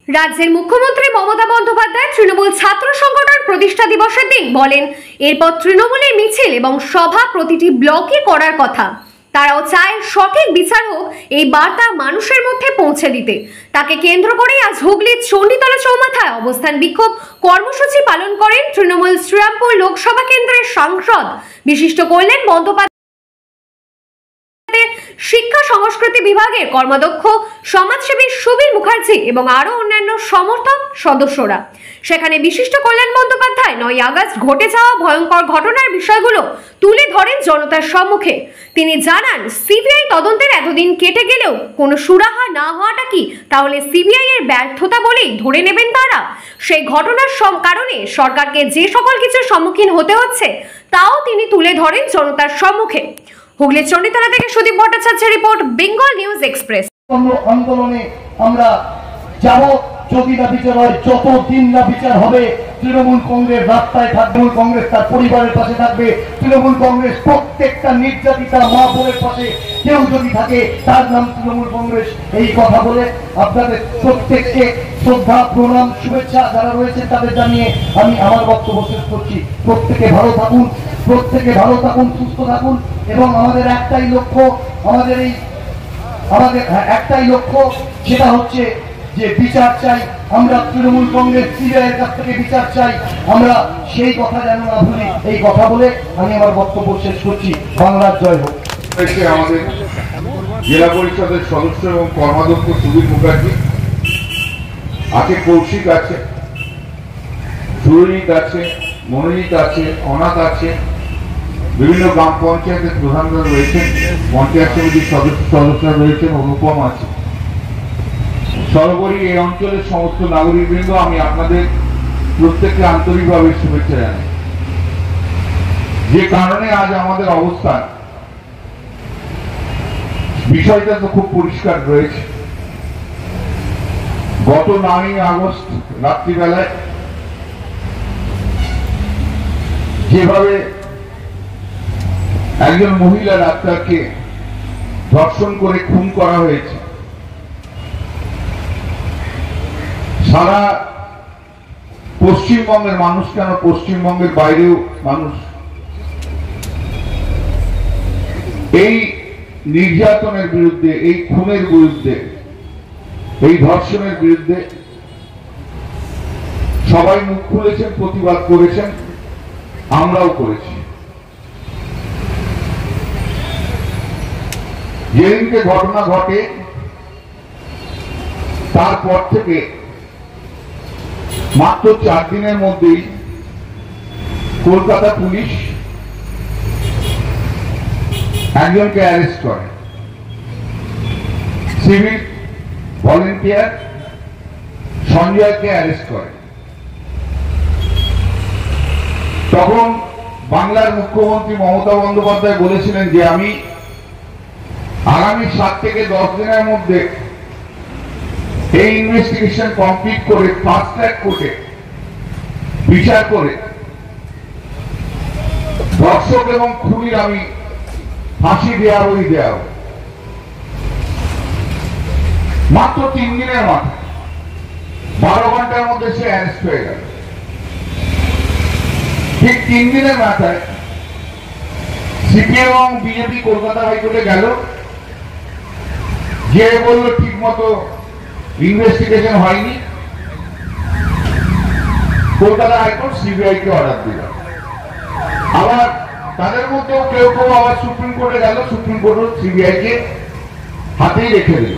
রাজ্যের মুখ্যমন্ত্রী মমতা বন্দ্যোপাধ্যায় তৃণমূল ছাত্র সংগঠন প্রতিষ্ঠা দিবসের দিন বলেন, এরপর তৃণমূলের মিছিল এবং সভা প্রতিটি ব্লকে করার কথা। তারাও চায় সঠিক বিচার হোক, এই বার্তা মানুষের মধ্যে পৌঁছে দিতে। তাকে কেন্দ্র করে আজ হুগলির চণ্ডীতলা চৌমাথায় অবস্থান বিক্ষোভ কর্মসূচি পালন করেন তৃণমূল শ্রীরামপুর লোকসভা কেন্দ্রের সাংসদ বিশিষ্ট কল্যাণ বন্দ্যোপাধ্যায়, শিক্ষা সংস্কৃতি বিভাগের কর্মাধ্যক্ষ সমাজসেবী সুবীর মুখার্জি এবং আরো অন্যান্য সমর্থক সদস্যরা। সেখানে বিশিষ্ট কল্যাণ বন্দ্যোপাধ্যায় 9ই আগস্ট ঘটে যাওয়া ভয়ঙ্কর ঘটনার বিষয়গুলো তুলে ধরেন জনতার সম্মুখে। তিনি জানান, সিবিআই তদন্তের এতদিন কেটে গেলেও কোনো সুরাহা না হওয়াটা কি তাহলে সিবিআই এর ব্যর্থতা বলেই ধরে নেবেন তারা? সেই ঘটনার কারণে সরকারকে যে সকল কিছুর সম্মুখীন হতে হচ্ছে তাও তিনি তুলে ধরেন জনতার সম্মুখে। হুগলির চণ্ডীতলা থেকে সুদীপ ভট্টাচার্যের রিপোর্ট, বেঙ্গল নিউজ এক্সপ্রেস। আন্দোলনে আমরা যাব, যদি না বিচার হয়, যতদিন না বিচার হবে তৃণমূল কংগ্রেস রাস্তায় থাকবে, কংগ্রেস তার পরিবারের পাশে থাকবে, তৃণমূল কংগ্রেস প্রত্যেকটা নির্যাতিতা মা বোনের পাশে কেউ যদি থাকে তার নাম তৃণমূল কংগ্রেস। এই কথা বলে আপনাদের প্রত্যেককে শ্রদ্ধা, প্রণাম, শুভেচ্ছা যারা রয়েছে তাদের জানিয়ে আমি আমার বক্তব্য শেষ করছি। প্রত্যেকে ভালো থাকুন, প্রত্যেকে ভালো থাকুন, সুস্থ থাকুন এবং আমাদের একটাই লক্ষ্য, আমাদের একটাই লক্ষ্য, সেটা হচ্ছে যে বিচার চাই। আমরা তৃণমূল কংগ্রেস সিবিআই এর কাছ থেকে বিচার চাই, আমরা সেই কথা যেন না ভুলি। এই কথা বলে আমি আমার বক্তব্য শেষ করছি। বাংলার জয় হোক। আমাদের জেলা পরিষদের সদস্য এবং কর্মাধ্যক্ষ সুবীর মুখার্জি আছে, কৌশিক আছে, সুরজিৎ আছে, মনোজিৎ আছে, অনাথ আছে, বিভিন্ন গ্রাম পঞ্চায়েতের প্রধানরা রয়েছেন, পঞ্চায়েত সমিতির সদস্যরা রয়েছেন, অনুপম আছে। সর্বোপরি এই অঞ্চলের সমস্ত নাগরিকবৃন্দ, আমি আপনাদের প্রত্যেককে আন্তরিকভাবে শুভেচ্ছা জানাই। যে কারণে আজ আমাদের অবস্থান, বিষয়টা তো খুব পরিষ্কার রয়েছে। গত 9ই আগস্ট রাত্রিবেলায় যেভাবে একজন মহিলা ডাক্তারকে ধর্ষণ করে খুন করা হয়েছে, সারা পশ্চিমবঙ্গের মানুষ, কেন পশ্চিমবঙ্গের বাইরেও মানুষ এই নির্যাতনের বিরুদ্ধে, এই খুনের বিরুদ্ধে, এই ধর্ষণের বিরুদ্ধে সবাই মুখ খুলেছেন, প্রতিবাদ করেছেন, আমরাও করেছি। যেদিনকে ঘটনা ঘটে তারপর থেকে মাত্র 4 দিনের মধ্যেই কলকাতা পুলিশ একজনকে অ্যারেস্ট করে, সিভিল ভলেন্টিয়ার সঞ্জয়কে অ্যারেস্ট করে। তখন বাংলার মুখ্যমন্ত্রী মমতা বন্দ্যোপাধ্যায় বলেছিলেন যে আমি আগামী 7 থেকে 10 দিনের মধ্যে এই ইনভেস্টিগেশন কমপ্লিট করে ফাস্ট ট্র্যাক কোর্টে বিচার করে ধর্ষক এবং খুনির আমি ফাঁসি দেওয়াই দেওয়া। মাত্র 3 দিনের মাথায় 12 ঘন্টার মধ্যে সে অ্যারেস্ট হয়ে গেল। ঠিক 3 দিনের মাথায় সিপিএম এবং বিজেপি কলকাতা হাইকোর্টে গেল, যে বলল ঠিক মতো ইনভেস্টিগেশন হয়নি। কলকাতা হাইকোর্ট সিবিআই কে অর্ডার দিল। আবার তাদের মধ্যেও কেউ কেউ আবার সুপ্রিম কোর্টে গেল, সুপ্রিম কোর্ট সিবিআই কে হাতেই রেখে দিল।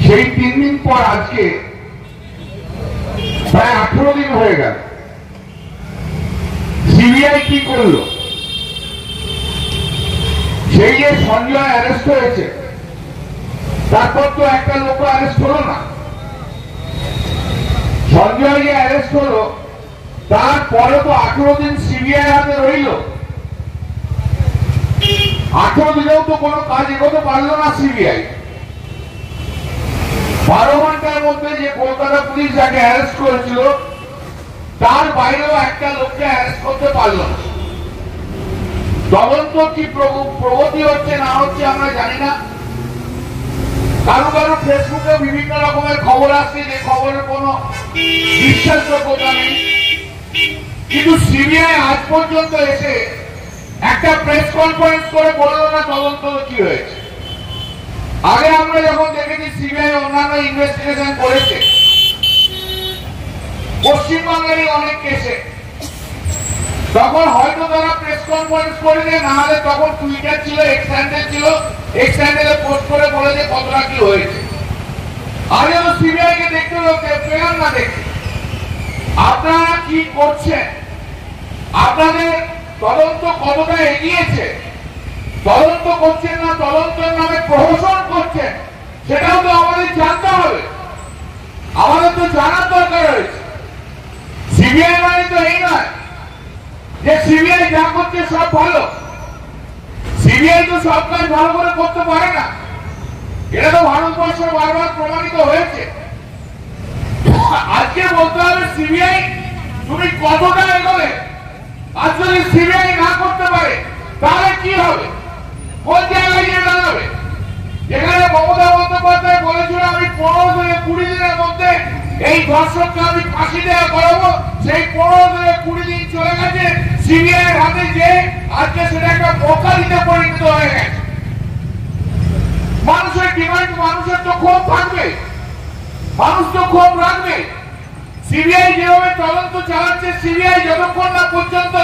সেই 3 দিন পর আজকে প্রায় 18 দিন হয়ে গেল। সিবিআই কি করলো? সেই যে সঞ্জয় অ্যারেস্ট হয়েছে, তারপর তো একটা লোক অ্যারেস্ট হলো না। সঞ্জয় যে অ্যারেস্ট হলো তারপরে তো 18 দিন সিবিআই হাতে রইল। 18 দিনেও তো কোনো কাজ এগোতে পারলো না সিবিআই। 12 ঘন্টার মধ্যে যে কলকাতা পুলিশ যাকে অ্যারেস্ট করেছিল তার বাইরেও একটা লোককে অ্যারেস্ট করতে পারল না। তদন্ত কি প্রগতি হচ্ছে না হচ্ছে আমরা জানি না। কারো কারো ফেসবুকে বিভিন্ন রকমের খবর আসছে যে খবরের কোনো বিশ্বাসযোগ্যতা নেই, কিন্তু সিবিআই আজ পর্যন্ত এসে একটা প্রেস কনফারেন্স করে বললো না তদন্ত কি হয়েছে। আগে আমরা যখন দেখেছি সিবিআই অন্যান্য ইনভেস্টিগেশন করেছে পশ্চিমবঙ্গেরই অনেক কেসে, তখন হয়তো তারা প্রেস কনফারেন্স করে দেয়, না হলে তখন টুইটার ছিল, এক্স হ্যান্ডেল ছিল, এক্স হ্যান্ডেলে পোস্ট করে বলে যে কতটা কি হয়েছে। আগে তো সিবিআই কে দেখতে পেলাম না। দেখতে আপনারা কি করছেন, আপনাদের তদন্ত কতটা এগিয়েছে, তদন্ত করছেন না তদন্তের নামে প্রহসন করছেন, সেটাও তো আমাদের জানতে হবে, আমাদের তো জানার দরকার রয়েছে। সিবিআই মানে তো এই নয় যে সিবিআই যা করছে সব ভালো। সিবিআই তো সব কাজ ভালো করে করতে পারে না, এটা তো ভারতবর্ষে বারবার প্রমাণিত হয়েছে। আজকে বলতে হবে সিবিআই তুমি কতটা এগোলে। আজ যদি সিবিআই না করতে পারে তাহলে কি হবে, কোন জায়গায় গিয়ে দাঁড়াবে? যেখানে মমতা বন্দ্যোপাধ্যায় বলেছিল আমি 15 থেকে 20 দিনের মধ্যে এই ধর্ষককে আমি ফাঁসি দেওয়া করাবো, সেই 15 থেকে 20 দিন চলে গেছে, সিবিআই এর হাতে যে আজকে সেটা একটা মোকাবিলা পরিণত হয়ে গেছে। মানুষের ডিমান্ড, মানুষের তো ক্ষোভ থাকবে, মানুষ তো ক্ষোভ রাখবে। সিবিআই যেভাবে তদন্ত চালাচ্ছে, সিবিআই যতক্ষণ না পর্যন্ত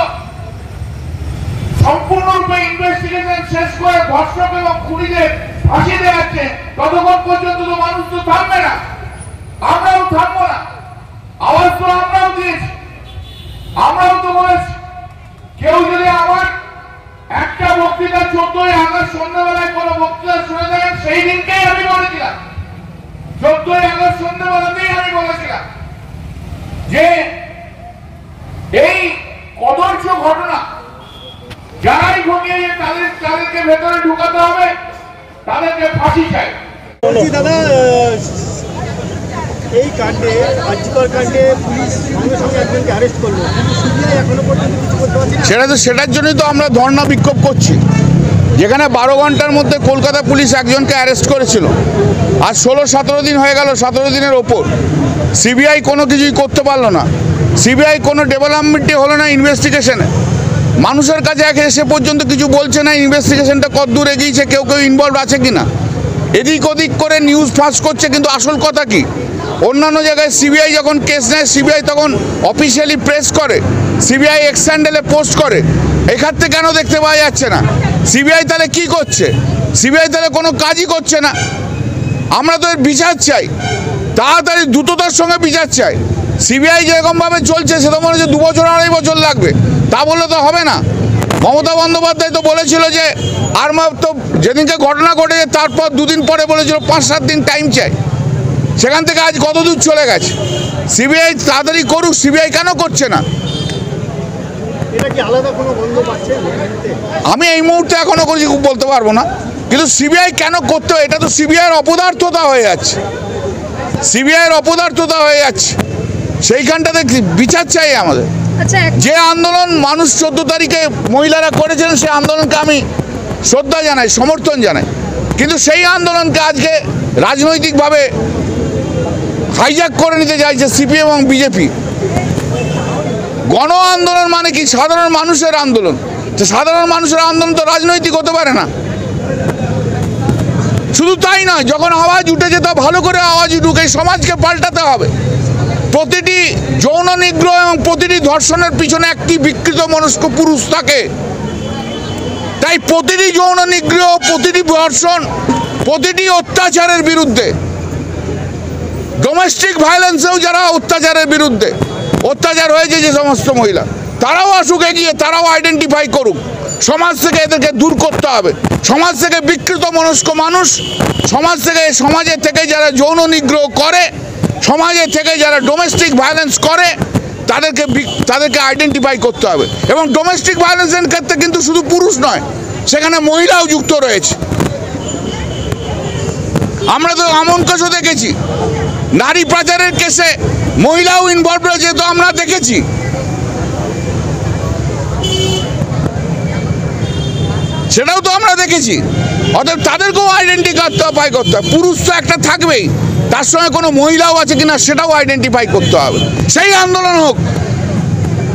সম্পূর্ণরূপে ইনভেস্টিগেশন শেষ করে ধর্ষক এবং খুনিদের ফাঁসি দেওয়াচ্ছে, ততক্ষণ পর্যন্ত তো মানুষ তো থামবে না, আমরাও থামবো না। আওয়াজ তো আমরাও দিয়েছি, আমরাও তো বলেছি। কেউ যদি আমার একটা বক্তৃতা 14ই আগস্ট সন্ধ্যাবেলায় কোনো বক্তৃতা শুনে থাকেন, সেই দিনকেই আমি বলেছিলাম, 14ই আগস্ট সন্ধ্যাবেলাতেই আমি বলেছিলাম যে এই কদর্য ঘটনা যারাই ঘটিয়েছে তাদেরকে ভেতরে ঢুকাতে হবে, তাদেরকে ফাঁসি চাই। দাদা, এই কাণ্ডে, আর্জিকর কাণ্ডে পুলিশ সঙ্গে সঙ্গে একজনকে অ্যারেস্ট করলো, কিন্তু সিবিআই এখনো পর্যন্ত কিছু করতে পারছে না। সেটার জন্যই তো আমরা ধর্ণা বিক্ষোভ করছি, যেখানে 12 ঘন্টার মধ্যে কলকাতা পুলিশ একজনকে অ্যারেস্ট করেছিল। আর 16-17 দিন হয়ে গেল, 17 দিনের ওপর সিবিআই কোনো কিছুই করতে পারলো না। সিবিআই কোনো ডেভেলপমেন্টই হলো না ইনভেস্টিগেশনে। মানুষের কাছে এসে পর্যন্ত কিছু বলছে না ইনভেস্টিগেশনটা কতদূর এগিয়েছে, কেউ ইনভলভ আছে কিনা, এদিক ওদিক করে নিউজ ফাঁস করছে। কিন্তু আসল কথা কি, অন্যান্য জায়গায় সিবিআই যখন কেস নেয়, সিবিআই তখন অফিসিয়ালি প্রেস করে, সিবিআই এক্স হ্যান্ডেলে পোস্ট করে। এক্ষেত্রে কেন দেখতে পাওয়া যাচ্ছে না? সিবিআই তাহলে কি করছে? সিবিআই তাহলে কোনো কাজই করছে না। আমরা তো এর বিচার চাই, তাড়াতাড়ি দ্রুততার সঙ্গে বিচার চাই। সিবিআই যেরকমভাবে চলছে সে তো মনে হচ্ছে 2 বছর 2.5 বছর লাগবে, তা বললে তো হবে না। মমতা বন্দ্যোপাধ্যায় তো বলেছিল যে আর মাত্র যেদিনকে ঘটনা ঘটেছে তারপর 2 দিন পরে বলেছিল 5-7 দিন টাইম চাই। সেখান থেকে আজ কত দূর চলে গেছে? সিবিআই তাড়াতাড়ি করুক, সিবিআই কেন করছে না? আমি এই মুহূর্তে এখনো কিছু বলতে পারবো না, কিন্তু সিবিআই কেন করতে হয়, এটা তো সিবিআইয়ের অপদার্থতা হয়ে যাচ্ছে, সিবিআইয়ের অপদার্থতা হয়ে যাচ্ছে। সেইখানটাতে বিচার চাই আমাদের। যে আন্দোলন মানুষ 14 তারিখে মহিলারা করেছিলেন, সেই আন্দোলনকে আমি শ্রদ্ধা জানাই, সমর্থন জানাই, কিন্তু সেই আন্দোলনকে আজকে রাজনৈতিকভাবে হাইজ্যাক করে নিতে চাইছে সিপিএম এবং বিজেপি। গণ আন্দোলন মানে কি? সাধারণ মানুষের আন্দোলন। সাধারণ মানুষের আন্দোলন তো রাজনৈতিক হতে পারে না। শুধু তাই নয়, যখন আওয়াজ উঠেছে তা ভালো করে আওয়াজ উঠুক, এই সমাজকে পাল্টাতে হবে। প্রতিটি যৌন নিগ্রহ এবং প্রতিটি ধর্ষণের পিছনে একটি বিকৃত মনস্ক পুরুষ থাকে। তাই প্রতিটি যৌন নিগ্রহ, প্রতিটি ধর্ষণ, প্রতিটি অত্যাচারের বিরুদ্ধে, ডোমেস্টিক ভায়োলেন্সেও যারা অত্যাচারের বিরুদ্ধে, অত্যাচার হয়েছে যে সমস্ত মহিলা, তারাও আসুক এগিয়ে, তারাও আইডেন্টিফাই করুক। সমাজ থেকে এদেরকে দূর করতে হবে। সমাজ থেকে বিকৃত মনস্ক মানুষ, সমাজের থেকে যারা যৌন নিগ্রহ করে, সমাজের থেকে যারা ডোমেস্টিক ভায়োলেন্স করে, তাদেরকে আইডেন্টিফাই করতে হবে। এবং ডোমেস্টিক ভায়োলেন্সের ক্ষেত্রে কিন্তু শুধু পুরুষ নয়, সেখানে মহিলাও যুক্ত রয়েছে। আমরা তো এমন কেসও দেখেছি, নারী পাচারের কেসে মহিলাও ইনভলভ রয়েছে, তো আমরা দেখেছি। সেটাও তো আমরা দেখেছি। অতএব তাদেরকেও আইডেন্টিফাই করতে হবে। পুরুষ তো একটা থাকবেই, তার সঙ্গে কোনো মহিলাও আছে কিনা সেটাও আইডেন্টিফাই করতে হবে। সেই আন্দোলন হোক,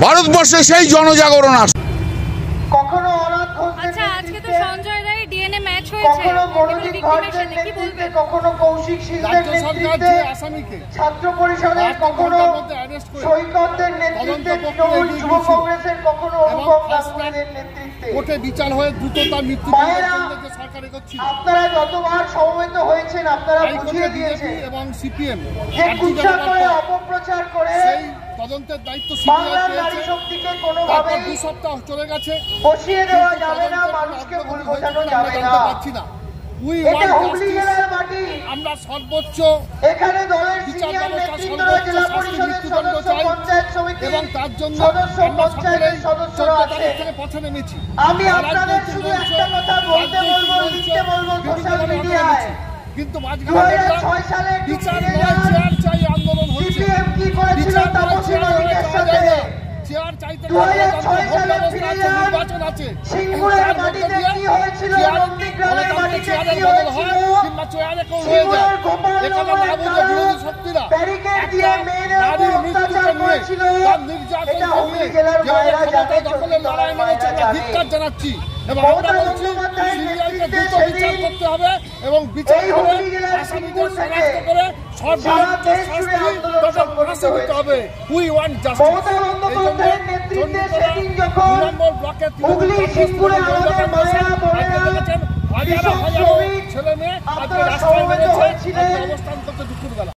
ভারতবর্ষে সেই জনজাগরণ আসে। কখনো অনাথ ঘোষদের আচ্ছা, আজকে তো নেতৃত্বে, সঞ্জয় রায়ের ডিএনএ ম্যাচ হয়েছে, কখনো মনোজিৎ ঘোষের নেতৃত্বে, কখনো কৌশিক শীলদের নেতৃত্বে, ছাত্র পরিষদের, কখনো সৈকতদের নেতৃত্বে, তৃণমূল যুব কংগ্রেসের, কখনো অনুপম গাঙ্গুলিদের নেতৃত্বে বিচার হয়ে দ্রুত তার মৃত্যু সরকার এগোচ্ছিল। আপনারা যতবার সমবেত হয়েছেন আপনারা বুঝিয়ে দিয়েছেন এবং সিপিএম যে কুৎসা করে অপপ্রচার করে তদন্তের দায়িত্ব বাংলার নারী শক্তিকে কোনোভাবেই 2 সপ্তাহ চলে গেছে, বসিয়ে দেওয়া যাবে না, মানুষকে ভুল বোঝানো যাবে না। এটা হুগলি জেলার মাটি, আমরা সর্বোচ্চ এখানে দলের সিনিয়র নেতৃত্বরা, জেলা পরিষদের সদস্য, পঞ্চায়েত সমিতি এবং তার জন্য সদস্য, পঞ্চায়েতের সদস্যরা আছে। পথে নেমেছি। আমি আপনাদের শুধু একটা কথা বলতে বলবো, লিখতে বলবো সোশ্যাল মিডিয়ায়, কিন্তু 2006 সালে বিচার নয়, চেয়ার চাই আন্দোলন হচ্ছে। সিপিএম কি করেছিল তাপসী মালিকের সাথে? চেয়ার চাইতে 2006 সালে ফিরে যান, নির্বাচন আছে। সিঙ্গুরের মাটিতে কি হয়েছিল, নন্দীগ্রামের মাটিতে কি হয়েছিল, সিঙ্গুরের গোপালনগরের ব্যারিকেড দিয়ে মেয়েদের উপর অত্যাচার করেছিল, এটা হুগলি জেলার মায়েরা জানে, চণ্ডীতলার মায়েরা জানে। জানাচ্ছি এবং মমতা বন্দ্যোপাধ্যায়ের নেতৃত্বে সেদিন এবং বিচার এই হুগলি জেলার সিঙ্গুর থেকে সারা দেশ জুড়ে আন্দোলন সংগঠিত হয়েছে। মমতা বন্দ্যোপাধ্যায়ের নেতৃত্বে সেদিন যখন হুগলি সিঙ্গুরে আমাদের মায়েরা, বোনেরা, কৃষক, শ্রমিক আপনারা সমবেত হয়েছিলেন, অবস্থান করতে দুপুরবেলা।